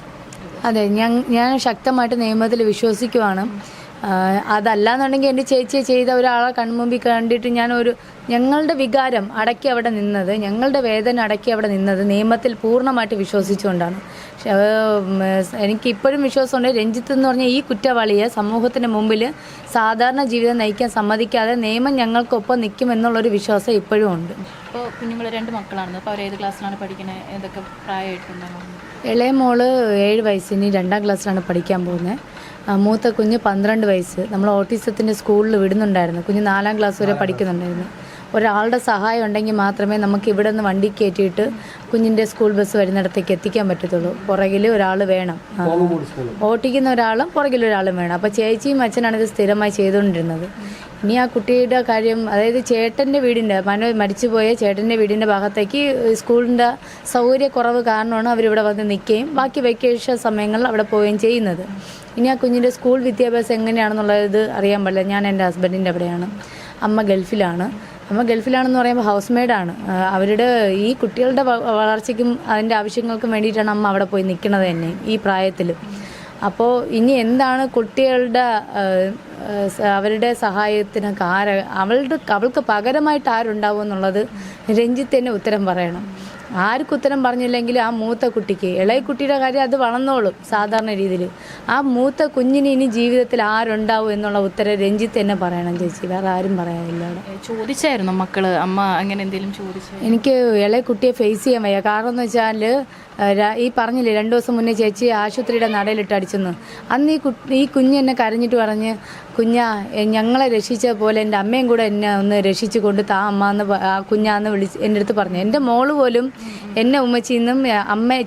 അതെ, ഞാൻ ശക്തമായിട്ട് നിയമത്തിൽ വിശ്വസിക്കുവാണ്. അതല്ലാന്നുണ്ടെങ്കിൽ എൻ്റെ ചേച്ചിയെ ചെയ്ത ഒരാളെ കൺമുമ്പിൽ കണ്ടിട്ട് ഞങ്ങളുടെ വികാരം അടക്കി അവിടെ നിന്നത്, ഞങ്ങളുടെ വേദന അടക്കി അവിടെ നിന്നത് നിയമത്തിൽ പൂർണ്ണമായിട്ട് വിശ്വസിച്ചുകൊണ്ടാണ്. എനിക്ക് ഇപ്പോഴും വിശ്വാസമുണ്ട്, രഞ്ജിത്ത് എന്ന് പറഞ്ഞാൽ ഈ കുറ്റവാളിയെ സമൂഹത്തിന് മുമ്പിൽ സാധാരണ ജീവിതം നയിക്കാൻ സമ്മതിക്കാതെ നിയമം ഞങ്ങൾക്കൊപ്പം നിൽക്കുമെന്നുള്ളൊരു വിശ്വാസം ഇപ്പോഴും ഉണ്ട്. ഇപ്പോൾ കുഞ്ഞുങ്ങൾ 2 മക്കളാണ്. അപ്പോൾ അവർ ഏത് ക്ലാസ്സിലാണ് പഠിക്കുന്നത്? ഏതൊക്കെ പ്രായമായിട്ടുണ്ടാകും? ഇളയ മോള് 7 വയസ്സിന് 2ാം ക്ലാസ്സിലാണ് പഠിക്കാൻ പോകുന്നത്. മൂത്ത കുഞ്ഞ് 12 വയസ്സ്. നമ്മൾ ഓട്ടിസത്തിൻ്റെ സ്കൂളിൽ വിടുന്നുണ്ടായിരുന്നു. കുഞ്ഞ് 4ാം ക്ലാസ് വരെ പഠിക്കുന്നുണ്ടായിരുന്നു. ഒരാളുടെ സഹായം ഉണ്ടെങ്കിൽ മാത്രമേ നമുക്ക് ഇവിടെ നിന്ന് വണ്ടി കയറ്റിയിട്ട് കുഞ്ഞിൻ്റെ സ്കൂൾ ബസ് വരുന്നിടത്തേക്ക് എത്തിക്കാൻ പറ്റത്തുള്ളൂ. പുറകിൽ ഒരാൾ വേണം, ഓട്ടിക്കുന്ന ഒരാളും പുറകിൽ ഒരാളും വേണം. അപ്പോൾ ചേച്ചിയും അച്ഛനാണ് ഇത് സ്ഥിരമായി ചെയ്തുകൊണ്ടിരുന്നത്. ഇനി ആ കുട്ടിയുടെ കാര്യം, അതായത് ചേട്ടൻ്റെ വീടിൻ്റെ മരിച്ചുപോയ ചേട്ടൻ്റെ വീടിൻ്റെ ഭാഗത്തേക്ക് സ്കൂളിൻ്റെ സൗകര്യക്കുറവ് കാരണമാണ് അവരിവിടെ വന്ന് നിൽക്കുകയും ബാക്കി വെക്കേഷൻ സമയങ്ങളിൽ അവിടെ പോവുകയും ചെയ്യുന്നത്. ഇനി ആ കുഞ്ഞിൻ്റെ സ്കൂൾ വിദ്യാഭ്യാസം എങ്ങനെയാണെന്നുള്ളത് അറിയാൻ പാടില്ല. ഞാൻ എൻ്റെ ഹസ്ബൻഡിൻ്റെ അവിടെയാണ്, അമ്മ ഗൾഫിലാണ്. അമ്മ ഗൾഫിലാണെന്ന് പറയുമ്പോൾ ഹൗസ് മെയ്ഡാണ്. അവരുടെ ഈ കുട്ടികളുടെ വളർച്ചയ്ക്കും അതിൻ്റെ ആവശ്യങ്ങൾക്കും വേണ്ടിയിട്ടാണ് അമ്മ അവിടെ പോയി നിൽക്കുന്നത് തന്നെ ഈ പ്രായത്തിൽ. അപ്പോൾ ഇനി എന്താണ് കുട്ടികളുടെ അവരുടെ സഹായത്തിന് അവൾക്ക് പകരമായിട്ട് ആരുണ്ടാവും എന്നുള്ളത് രഞ്ജിത്ത് തന്നെ ഉത്തരം പറയണം. ആർക്കും ഉത്തരം പറഞ്ഞില്ലെങ്കിൽ ആ മൂത്ത കുട്ടിക്ക്, ഇളയ കുട്ടിയുടെ കാര്യം അത് വളർന്നോളും സാധാരണ രീതിയിൽ. ആ മൂത്ത കുഞ്ഞിന് ഇനി ജീവിതത്തിൽ ആരുണ്ടാവും എന്നുള്ള ഉത്തരം രഞ്ജിത്ത് തന്നെ പറയണം ചേച്ചി, വേറെ ആരും പറയാനില്ല. അവിടെ ചോദിച്ചായിരുന്നു മക്കള്, അമ്മ അങ്ങനെ എന്തെങ്കിലും ചോദിച്ചു? എനിക്ക് ഇളയ കുട്ടിയെ ഫേസ് ചെയ്യാൻ വയ്യ. കാരണം എന്ന് വെച്ചാൽ ഈ പറഞ്ഞില്ലേ 2 ദിവസം മുന്നേ ചേച്ചി ആശുപത്രിയുടെ നടയിലിട്ട് അടിച്ചെന്ന്. അന്ന് ഈ കുഞ്ഞ് എന്നെ കരഞ്ഞിട്ട് പറഞ്ഞ്, കുഞ്ഞാ ഞങ്ങളെ രക്ഷിച്ച പോലെ എൻ്റെ അമ്മയും കൂടെ എന്നെ ഒന്ന് രക്ഷിച്ചു കൊണ്ട് താ അമ്മ എന്ന് കുഞ്ഞാന്ന് വിളിച്ച് എൻ്റെ അടുത്ത് പറഞ്ഞു. എൻ്റെ മോള് പോലും എന്നെ ഉമ്മച്ചിന്നും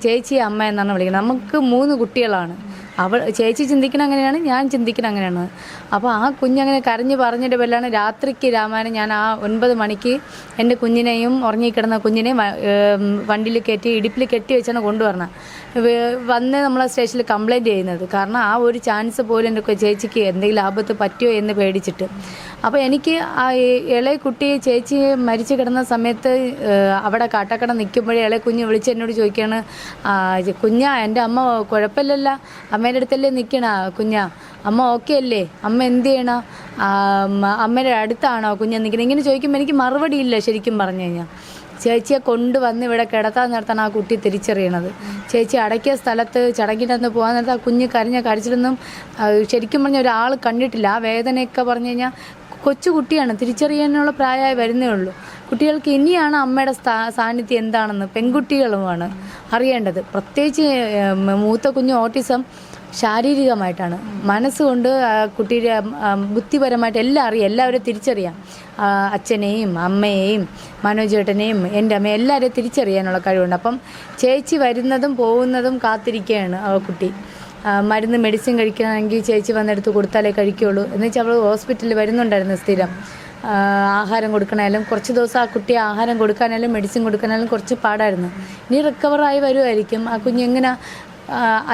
ചേച്ചി അമ്മ എന്നാണ് വിളിക്കുന്നത്. നമുക്ക് 3 കുട്ടികളാണ്. ചേച്ചി ചിന്തിക്കണം അങ്ങനെയാണ്, ഞാൻ ചിന്തിക്കണം അങ്ങനെയാണ്. അപ്പോൾ ആ കുഞ്ഞങ്ങനെ കരഞ്ഞ് പറഞ്ഞിട്ട് വല്ലാണ് രാത്രിക്ക് രാമായണം ഞാൻ ആ 9 മണിക്ക് എൻ്റെ കുഞ്ഞിനെയും ഉറങ്ങിക്കിടന്ന കുഞ്ഞിനെയും വണ്ടിയിൽ കയറ്റി ഇടുപ്പിൽ കെട്ടി വെച്ചാണ് കൊണ്ടുവരണം. വന്ന് നമ്മളെ സ്റ്റേഷനിൽ കംപ്ലയിൻറ്റ് ചെയ്യുന്നത്. കാരണം ആ ഒരു ചാൻസ് പോലും എൻ്റെ ചേച്ചിക്ക് എന്തെങ്കിലും ആപത്ത് പറ്റുമോ എന്ന് പേടിച്ചിട്ട്. അപ്പോൾ എനിക്ക് ആ ഇളയ കുട്ടി ചേച്ചി മരിച്ചു കിടന്ന സമയത്ത് അവിടെ കാട്ടാക്കട നിൽക്കുമ്പോഴേ ഇളയ കുഞ്ഞ് വിളിച്ച് എന്നോട് ചോദിക്കുകയാണ്, കുഞ്ഞാ എൻ്റെ അമ്മ കുഴപ്പമില്ലല്ലോ, അമ്മേൻ്റെ അടുത്തല്ലേ നിൽക്കണ കുഞ്ഞാ, അമ്മ ഓക്കെ അല്ലേ, അമ്മ എന്ത് ചെയ്യണ, അമ്മയുടെ അടുത്താണോ കുഞ്ഞ് നിൽക്കുന്നത്, ഇങ്ങനെ ചോദിക്കുമ്പോൾ എനിക്ക് മറുപടിയില്ല. ശരിക്കും പറഞ്ഞു കഴിഞ്ഞാൽ ചേച്ചിയെ കൊണ്ടുവന്ന് ഇവിടെ കിടത്താൻ നേരത്താണ് ആ കുട്ടി തിരിച്ചറിയണത്. ചേച്ചി അടയ്ക്കിയ സ്ഥലത്ത് ചടങ്ങിനകത്ത് പോകാൻ നേരത്ത് ആ കുഞ്ഞ് കരച്ചിലൊന്നും ശരിക്കും പറഞ്ഞാൽ ഒരാൾ കണ്ടിട്ടില്ല. ആ വേദനയൊക്കെ പറഞ്ഞു കഴിഞ്ഞാൽ കൊച്ചു കുട്ടിയാണ്, തിരിച്ചറിയാനുള്ള പ്രായമായി വരുന്നേ ഉള്ളൂ. കുട്ടികൾക്ക് ഇനിയാണ് അമ്മയുടെ സാന്നിധ്യം എന്താണെന്ന് പെൺകുട്ടികളുമാണ് അറിയേണ്ടത്. പ്രത്യേകിച്ച് മൂത്ത കുഞ്ഞ് ഓട്ടിസം ശാരീരികമായിട്ടാണ്, മനസ്സുകൊണ്ട് കുട്ടിയുടെ ബുദ്ധിപരമായിട്ട് എല്ലാം അറിയാം, എല്ലാവരെയും തിരിച്ചറിയാം. അച്ഛനെയും അമ്മയെയും മനോജേട്ടനെയും എൻ്റെ അമ്മയും എല്ലാവരെയും തിരിച്ചറിയാനുള്ള കഴിവുണ്ട്. അപ്പം ചേച്ചി വരുന്നതും പോകുന്നതും കാത്തിരിക്കുകയാണ് ആ കുട്ടി. മരുന്ന് മെഡിസിൻ കഴിക്കണമെങ്കിൽ ചേച്ചി വന്നെടുത്ത് കൊടുത്താലേ കഴിക്കുകയുള്ളൂ. എന്നുവെച്ചാൽ അവൾ ഹോസ്പിറ്റലിൽ വരുന്നുണ്ടായിരുന്നു സ്ഥിരം. ആഹാരം കൊടുക്കണമായാലും കുറച്ച് ദിവസം ആ കുട്ടിയെ ആഹാരം കൊടുക്കാനായാലും മെഡിസിൻ കൊടുക്കാനായാലും കുറച്ച് പാടായിരുന്നു. ഇനി റിക്കവറായി വരുമായിരിക്കും. ആ കുഞ്ഞെങ്ങനെ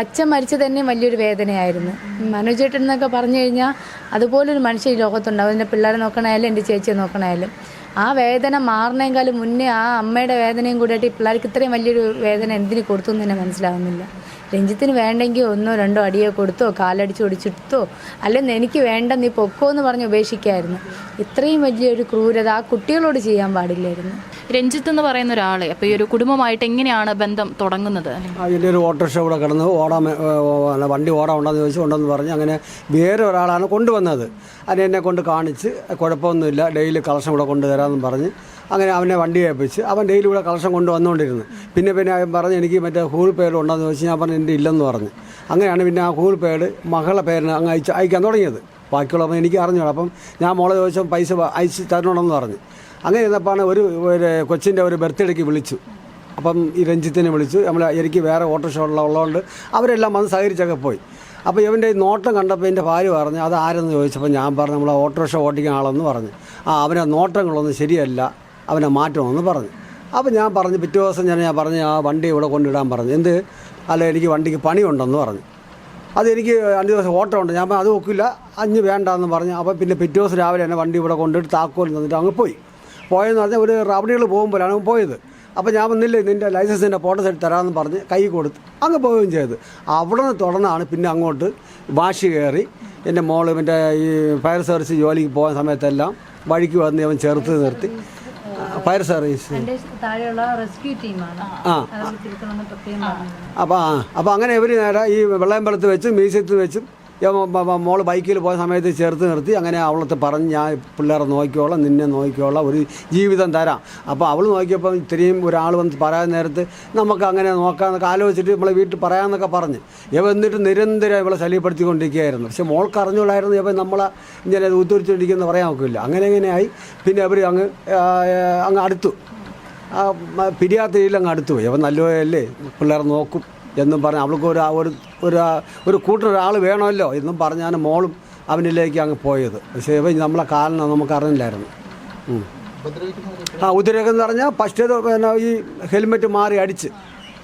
അച്ഛൻ മരിച്ചത് തന്നെ വലിയൊരു വേദനയായിരുന്നു. മനോജേട്ടൻ എന്നൊക്കെ പറഞ്ഞു കഴിഞ്ഞാൽ അതുപോലൊരു മനുഷ്യ ഈ ലോകത്തുണ്ടാവും. എൻ്റെ പിള്ളേരെ നോക്കണമായാലും എൻ്റെ ചേച്ചിയെ നോക്കണമായാലും ആ വേദന മാറുന്നേക്കാളും മുന്നേ ആ അമ്മയുടെ വേദനയും കൂടിയിട്ട് ഈ പിള്ളേർക്ക് ഇത്രയും വലിയൊരു വേദന എന്തിന് കൊടുത്തു എന്ന് തന്നെ മനസ്സിലാവുന്നില്ല. രഞ്ജിത്തിന് വേണ്ടെങ്കിൽ 1 2 അടിയോ കൊടുത്തോ കാലടിച്ച് ഒടിച്ചെടുത്തോ, അല്ലെങ്കിൽ എനിക്ക് വേണ്ട നീ പൊക്കോ എന്ന് പറഞ്ഞ് ഉപേക്ഷിക്കായിരുന്നു. ഇത്രയും വലിയൊരു ക്രൂരത ആ കുട്ടികളോട് ചെയ്യാൻ പാടില്ലായിരുന്നു. രഞ്ജിത്ത് എന്ന് പറയുന്ന ഒരാളെ അപ്പോൾ ഈ ഒരു കുടുംബമായിട്ട് എങ്ങനെയാണ് ബന്ധം തുടങ്ങുന്നത്? അതിൻ്റെ ഒരു ഓട്ടോറിക്ഷ ഇവിടെ കിടന്ന് വണ്ടി ഓടാൻ ഉണ്ടെന്ന് ചോദിച്ചു, ഉണ്ടെന്ന് പറഞ്ഞ് അങ്ങനെ വേറെ ഒരാളാണ് കൊണ്ടുവന്നത്. എന്നെ കൊണ്ട് കാണിച്ച് കുഴപ്പമൊന്നുമില്ല, ഡെയിലി കളക്ഷൻ ഇവിടെ കൊണ്ടുതരാമെന്ന് പറഞ്ഞ് അങ്ങനെ അവനെ വണ്ടി ഏൽപ്പിച്ച് അവൻ ഡെയിലി ഇവിടെ കളക്ഷൻ കൊണ്ടുവന്നുകൊണ്ടിരുന്നു. പിന്നെ അവൻ പറഞ്ഞ് എനിക്ക് മറ്റേ ഗൂഗിൾ പേഡ് ഉണ്ടെന്ന് ചോദിച്ചു. ഞാൻ പറഞ്ഞു എൻ്റെ ഇല്ലെന്ന് പറഞ്ഞ്. അങ്ങനെയാണ് പിന്നെ ആ ഗൂഗിൾ പേഡ് മകളുടെ പേരിന് അങ്ങ് അയക്കാൻ തുടങ്ങിയത്. ബാക്കിയുള്ളപ്പോൾ എനിക്ക് അറിഞ്ഞോളൂ. അപ്പം ഞാൻ മോളെ ചോദിച്ചാൽ പൈസ അയച്ച് തരണമെന്ന് പറഞ്ഞു. അങ്ങനെ ഇരുന്നപ്പോഴാണ് ഒരു കൊച്ചിൻ്റെ ഒരു ബർത്ത്ഡേക്ക് വിളിച്ചു. അപ്പം ഈ രഞ്ജിത്തിനെ വിളിച്ചു. എനിക്ക് വേറെ ഓട്ടോറിക്ഷ ഉള്ളതുകൊണ്ട് അവരെല്ലാം വന്ന് സഹകരിച്ചൊക്കെ പോയി. അപ്പോൾ ഇവൻ്റെ നോട്ടം കണ്ടപ്പോൾ എൻ്റെ ഭാര്യ പറഞ്ഞു അത് ആരെന്ന് ചോദിച്ചപ്പോൾ ഞാൻ പറഞ്ഞു നമ്മളെ ഓട്ടോറിക്ഷ ഓട്ടിക്കുന്ന ആളെന്ന് പറഞ്ഞു. അവനെ നോട്ടങ്ങളൊന്നും ശരിയല്ല, അവനെ മാറ്റണമെന്ന് പറഞ്ഞു. അപ്പോൾ ഞാൻ പറഞ്ഞു, പിറ്റേ ദിവസം ഞാൻ പറഞ്ഞു ആ വണ്ടി ഇവിടെ കൊണ്ടിടാൻ പറഞ്ഞു. എന്ത് അല്ല, എനിക്ക് വണ്ടിക്ക് പണിയുണ്ടെന്ന് പറഞ്ഞു. അതെനിക്ക് 5 ദിവസം ഓട്ടം ഉണ്ട്. ഞാൻ അത് നോക്കില്ല, 5 വേണ്ടാന്ന് പറഞ്ഞു. അപ്പോൾ പിന്നെ പിറ്റേ ദിവസം രാവിലെ തന്നെ വണ്ടി ഇവിടെ കൊണ്ടിട്ട് താക്കോൽ തന്നിട്ട് അങ്ങ് പോയെന്ന് പറഞ്ഞാൽ ഒരു റബഡികൾ പോകുമ്പോഴാണ് പോയത്. അപ്പോൾ ഞാൻ വന്നില്ലേ, നിൻ്റെ ലൈസൻസിൻ്റെ ഫോട്ടോ സെറ്റ് തരാമെന്ന് പറഞ്ഞ് കൈ കൊടുത്ത് അങ്ങ് പോവുകയും ചെയ്ത്. അവിടെ നിന്ന് തുടർന്നാണ് പിന്നെ അങ്ങോട്ട് വാശി കയറി. എൻ്റെ മോള് എൻ്റെ ഈ ഫയർ സർവീസ് ജോലിക്ക് പോകുന്ന സമയത്തെല്ലാം വഴിക്ക് വന്ന് അവൻ ചേർത്ത് നിർത്തി. ഫയർ സർവീസ് അപ്പോൾ അങ്ങനെ ഇവർ നേരെ ഈ വെള്ളയമ്പലത്ത് വെച്ചും മ്യൂസിയത്തിൽ വെച്ചും മോള് ബൈക്കിൽ പോയ സമയത്ത് ചേർത്ത് നിർത്തി. അങ്ങനെ അവളത്തെ പറഞ്ഞ് ഞാൻ പിള്ളേരെ നോക്കിക്കോളാം, നിന്നെ നോക്കിക്കോളാം, ഒരു ജീവിതം തരാം. അപ്പോൾ അവൾ നോക്കിയപ്പോൾ ഇത്രയും ഒരാൾ വന്ന് പറയാൻ നേരത്ത് നമുക്ക് അങ്ങനെ നോക്കാമെന്നൊക്കെ ആലോചിച്ചിട്ട് നമ്മളെ വീട്ടിൽ പറയാമെന്നൊക്കെ പറഞ്ഞ് എന്നിട്ട് നിരന്തരം ഇവളെ ശല്യപ്പെടുത്തിക്കൊണ്ടിരിക്കുകയായിരുന്നു. പക്ഷെ മോൾക്ക് അറിഞ്ഞുകൊള്ളായിരുന്നു ഇപ്പം നമ്മളെ ഇങ്ങനെ ഉത്തരിച്ചുകൊണ്ടിരിക്കുന്നത് പറയാൻ നോക്കില്ല. അങ്ങനെയായി. പിന്നെ അവർ അങ്ങ് അടുത്തു, പിരിയാത്ത രീതിയിൽ അങ്ങ് അടുത്തു പോയി. അപ്പം നല്ലതല്ലേ, പിള്ളേരെ നോക്കും എന്നും പറഞ്ഞ് അവൾക്ക് ഒരു കൂട്ടിനൊരാൾ വേണമല്ലോ എന്നും പറഞ്ഞാണ് മോളും അവനിലേക്ക് അങ്ങ് പോയത്. പക്ഷേ ഇവ നമ്മളെ കാലിന് നമുക്ക് അറിഞ്ഞില്ലായിരുന്നു. ഉദ്രേക്കെന്ന് പറഞ്ഞാൽ ഫസ്റ്റ് ഈ ഹെൽമെറ്റ് മാറി അടിച്ച്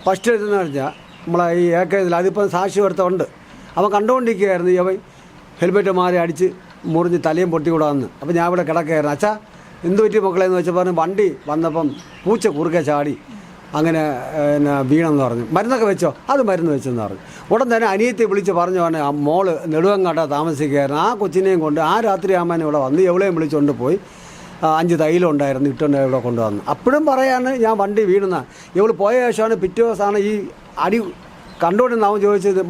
ഫസ്റ്റ് എന്ന് പറഞ്ഞാൽ നമ്മളെ ഈ ഏക്കതിൽ അതിപ്പോൾ സാക്ഷി എടുത്തുണ്ട്. അവൻ കണ്ടുകൊണ്ടിരിക്കുകയായിരുന്നു അവൻ ഹെൽമെറ്റ് മാറി അടിച്ച് മുറിഞ്ഞ് തലയും പൊട്ടിക്കൂടാന്ന്. അപ്പോൾ ഞാൻ ഇവിടെ കിടക്കുകയായിരുന്നു. അച്ഛാ എന്ത് പറ്റി മക്കളെന്ന് വെച്ചാൽ പറഞ്ഞു, വണ്ടി വന്നപ്പം പൂച്ച കുറുക്കെ ചാടി അങ്ങനെ വീണെന്ന് പറഞ്ഞു. മരുന്നൊക്കെ വെച്ചോ? അത് മരുന്ന് വെച്ചെന്ന് പറഞ്ഞു. ഉടൻ തന്നെ അനിയത്തെ വിളിച്ച് പറഞ്ഞു പറഞ്ഞാൽ ആ മോള് നെടുവങ്ങാട്ട താമസിക്കുകയായിരുന്നു. ആ കൊച്ചിനെയും കൊണ്ട് ആ രാത്രി ആകുമ്പോൾ ഇവിടെ വന്ന് എവളെയും വിളിച്ചുകൊണ്ട് പോയി. 5 തൈലം ഉണ്ടായിരുന്നു, ഇട്ടുകൊണ്ട് ഇവിടെ കൊണ്ടുവന്നു. അപ്പോഴും പറയാണ് ഞാൻ വണ്ടി വീഴുന്ന. ഇവൾ പോയ ശേഷമാണ് പിറ്റേ ദിവസമാണ് ഈ അടി കണ്ടുകൊണ്ടിരുന്ന അവൻ ചോദിച്ചത്,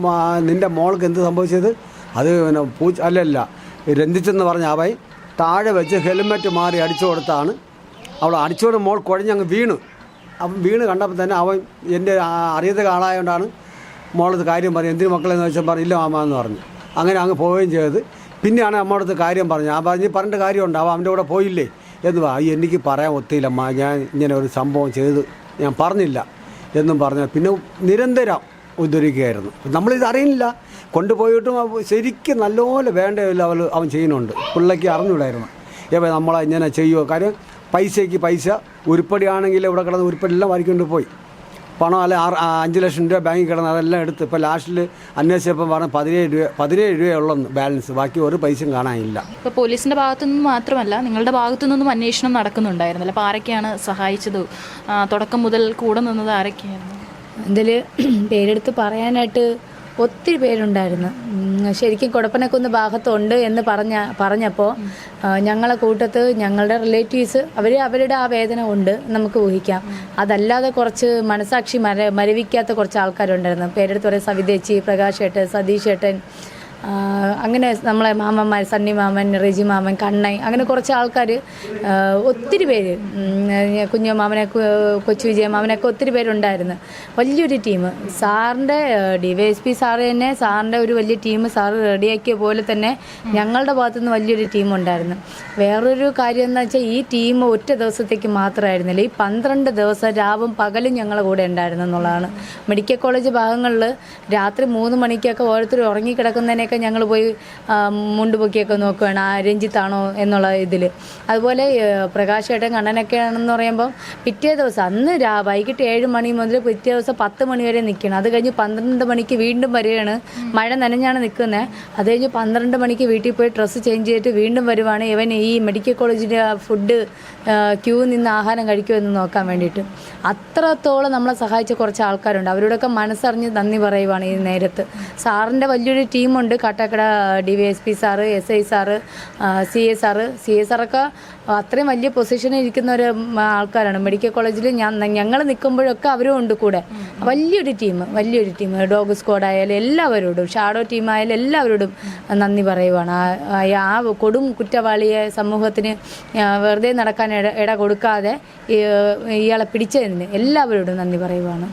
നിൻ്റെ മോൾക്ക് എന്ത് സംഭവിച്ചത്? അത് പിന്നെ പൂച്ച അല്ലല്ല രഞ്ജിച്ചെന്ന് പറഞ്ഞ അവൻ താഴെ വെച്ച് ഹെൽമെറ്റ് മാറി അടിച്ചു കൊടുത്താണ്. അവൾ അടിച്ചോട് മോൾ കുഴഞ്ഞങ്ങ് വീണു. അവൻ വീണ് കണ്ടപ്പോൾ തന്നെ അവൻ എൻ്റെ അറിയാത്ത ആളായതുകൊണ്ടാണ് മോളത് കാര്യം പറഞ്ഞു. എന്തിനു മക്കളെന്ന് വെച്ചാൽ പറഞ്ഞില്ല മാമ എന്ന് പറഞ്ഞു. അങ്ങനെ അങ്ങ് പോവുകയും ചെയ്ത്. പിന്നെയാണ് അമ്മയുടെ കാര്യം പറഞ്ഞു. ആ പറഞ്ഞിട്ട് കാര്യമുണ്ട്, അവൻ്റെ കൂടെ പോയില്ലേ എന്ന് എനിക്ക് പറയാൻ ഒത്തില്ല, ഞാൻ ഇങ്ങനെ ഒരു സംഭവം ചെയ്ത് ഞാൻ പറഞ്ഞില്ല എന്നും പറഞ്ഞു. പിന്നെ നിരന്തരം ഉദ്ധരിക്കുകയായിരുന്നു. നമ്മളിത് അറിയില്ല, കൊണ്ടുപോയിട്ടും ശരിക്കും നല്ലപോലെ വേണ്ടതില്ല അവൻ ചെയ്യുന്നുണ്ട്. പിള്ളേക്ക് അറിഞ്ഞൂടായിരുന്നു നമ്മളെ ഇങ്ങനെ ചെയ്യുമോ. കാര്യം പൈസയ്ക്ക് പൈസ, ഉരുപ്പടിയാണെങ്കിൽ ഇവിടെ കിടന്ന് ഉരുപ്പടിയെല്ലാം വാരിക്കൊണ്ട് പോയി. പണം അല്ലെ 5 ലക്ഷം രൂപ ബാങ്കിൽ കിടന്ന് അതെല്ലാം എടുത്ത് ഇപ്പോൾ ലാസ്റ്റിൽ അന്വേഷിച്ചപ്പോൾ പറഞ്ഞ് 17 രൂപയുള്ളെന്ന് ബാലൻസ്, ബാക്കി ഒരു പൈസയും കാണാനില്ല. ഇപ്പോൾ പോലീസിൻ്റെ ഭാഗത്തു നിന്നും മാത്രമല്ല നിങ്ങളുടെ ഭാഗത്തു നിന്നും അന്വേഷണം നടക്കുന്നുണ്ടായിരുന്നല്ലോ. അപ്പോൾ ആരൊക്കെയാണ് സഹായിച്ചത്? തുടക്കം മുതൽ കൂടെ നിന്നത് ആരൊക്കെയായിരുന്നു? ഇതിൽ പേരെടുത്ത് പറയാനായിട്ട് ഒത്തിരി പേരുണ്ടായിരുന്നു. ശരിക്കും കൊടപ്പനക്കുന്ന് ഭാഗത്തുണ്ട് എന്ന് പറഞ്ഞപ്പോൾ ഞങ്ങളെ കൂട്ടത്ത് ഞങ്ങളുടെ റിലേറ്റീവ്സ് അവരുടെ ആ വേദന കൊണ്ട് നമുക്ക് ഊഹിക്കാം. അതല്ലാതെ കുറച്ച് മനസാക്ഷി മരവിക്കാത്ത കുറച്ച് ആൾക്കാരുണ്ടായിരുന്നു. പേരെടുത്ത് പറയാം, സവിതേച്ചി, പ്രകാശ് ഏട്ടൻ, സതീഷ് ഏട്ടൻ, അങ്ങനെ നമ്മളെ മാമന്മാർ, സണ്ണി മാമൻ, റെജി മാമൻ, കണ്ണൻ, അങ്ങനെ കുറച്ച് ആൾക്കാർ, ഒത്തിരി പേര്, കുഞ്ഞു മാമനെ, കൊച്ചു വിജയ മാമനൊക്കെ ഒത്തിരി പേരുണ്ടായിരുന്നു. വലിയൊരു ടീം. സാറിൻ്റെ DYSP സാറ് തന്നെ, സാറിൻ്റെ ഒരു വലിയ ടീം സാറ് റെഡിയാക്കിയ പോലെ തന്നെ ഞങ്ങളുടെ ഭാഗത്തുനിന്ന് വലിയൊരു ടീം ഉണ്ടായിരുന്നു. വേറൊരു കാര്യം എന്ന് വെച്ചാൽ ഈ ടീം ഒറ്റ ദിവസത്തേക്ക് മാത്രമായിരുന്നില്ല, ഈ 12 ദിവസം രാവും പകലും ഞങ്ങളുടെ കൂടെ ഉണ്ടായിരുന്നു എന്നുള്ളതാണ്. മെഡിക്കൽ കോളേജ് ഭാഗങ്ങളിൽ രാത്രി 3 മണിക്കൊക്കെ ഓരോരുത്തർ ഉറങ്ങിക്കിടക്കുന്നതിനെ ഞങ്ങൾ പോയി മുണ്ടുപൊക്കിയൊക്കെ നോക്കുകയാണ് രഞ്ജിത്താണോ എന്നുള്ള ഇതിൽ. അതുപോലെ പ്രകാശ് ഏട്ടൻ, കണ്ണനൊക്കെ ആണെന്ന് പറയുമ്പം പിറ്റേ ദിവസം അന്ന് വൈകിട്ട് 7 മണി മുതൽ പിറ്റേ ദിവസം 10 മണി വരെ നിൽക്കണം. അത് കഴിഞ്ഞ് 12 മണിക്ക് വീണ്ടും വരികയാണ്. മഴ നനഞ്ഞാണ് നിൽക്കുന്നത്. അത് കഴിഞ്ഞ് 12 മണിക്ക് വീട്ടിൽ പോയി ഡ്രസ്സ് ചേഞ്ച് ചെയ്തിട്ട് വീണ്ടും വരുവാണ് ഇവൻ ഈ മെഡിക്കൽ കോളേജിൻ്റെ ഫുഡ് ക്യൂ നിന്ന് ആഹാരം കഴിക്കുമെന്ന് നോക്കാൻ വേണ്ടിയിട്ട്. അത്രത്തോളം നമ്മളെ സഹായിച്ച കുറച്ച് ആൾക്കാരുണ്ട്. അവരോടൊക്കെ മനസ്സറിഞ്ഞ് നന്ദി പറയുവാണ് ഈ നേരത്ത്. സാറിൻ്റെ വലിയൊരു ടീമുണ്ട്. Kattakada DYSP sir, SI sir, CA സാറൊക്കെ അത്രയും വലിയ പൊസിഷനിൽ ഇരിക്കുന്ന ഒരു ആൾക്കാരാണ്. മെഡിക്കൽ കോളേജിൽ ഞങ്ങൾ നിൽക്കുമ്പോഴൊക്കെ അവരും ഉണ്ട് കൂടെ. വലിയൊരു ടീം, ഡോഗ് സ്ക്വാഡ് ആയാലും എല്ലാവരോടും, ഷാഡോ ടീമായാലും എല്ലാവരോടും നന്ദി പറയുവാണ്. ആ കൊടും കുറ്റവാളിയെ സമൂഹത്തിന് വെറുതെ നടക്കാൻ ഇട കൊടുക്കാതെ ഇയാളെ പിടിച്ചതിന് എല്ലാവരോടും നന്ദി പറയുവാണ്.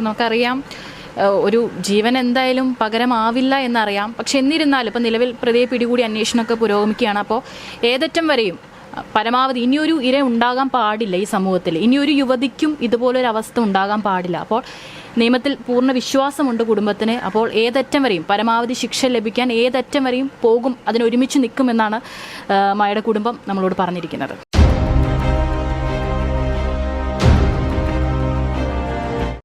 നമുക്കറിയാം ഒരു ജീവൻ എന്തായാലും പകരമാവില്ല എന്നറിയാം. പക്ഷെ എന്നിരുന്നാലും ഇപ്പം നിലവിൽ പ്രതിയെ പിടികൂടി അന്വേഷണമൊക്കെ പുരോഗമിക്കുകയാണ്. അപ്പോൾ ഏതറ്റം വരെയും പരമാവധി ഇനിയൊരു ഇര ഉണ്ടാകാൻ പാടില്ല ഈ സമൂഹത്തിൽ. ഇനിയൊരു യുവതിക്കും ഇതുപോലൊരു അവസ്ഥ ഉണ്ടാകാൻ പാടില്ല. അപ്പോൾ നിയമത്തിൽ പൂർണ്ണ വിശ്വാസമുണ്ട് കുടുംബത്തിന്. അപ്പോൾ ഏതറ്റം വരെയും പരമാവധി ശിക്ഷ ലഭിക്കാൻ ഏതറ്റം വരെയും പോകും, അതിനൊരുമിച്ച് നിൽക്കുമെന്നാണ് മായയുടെ കുടുംബം നമ്മളോട് പറഞ്ഞിരിക്കുന്നത്.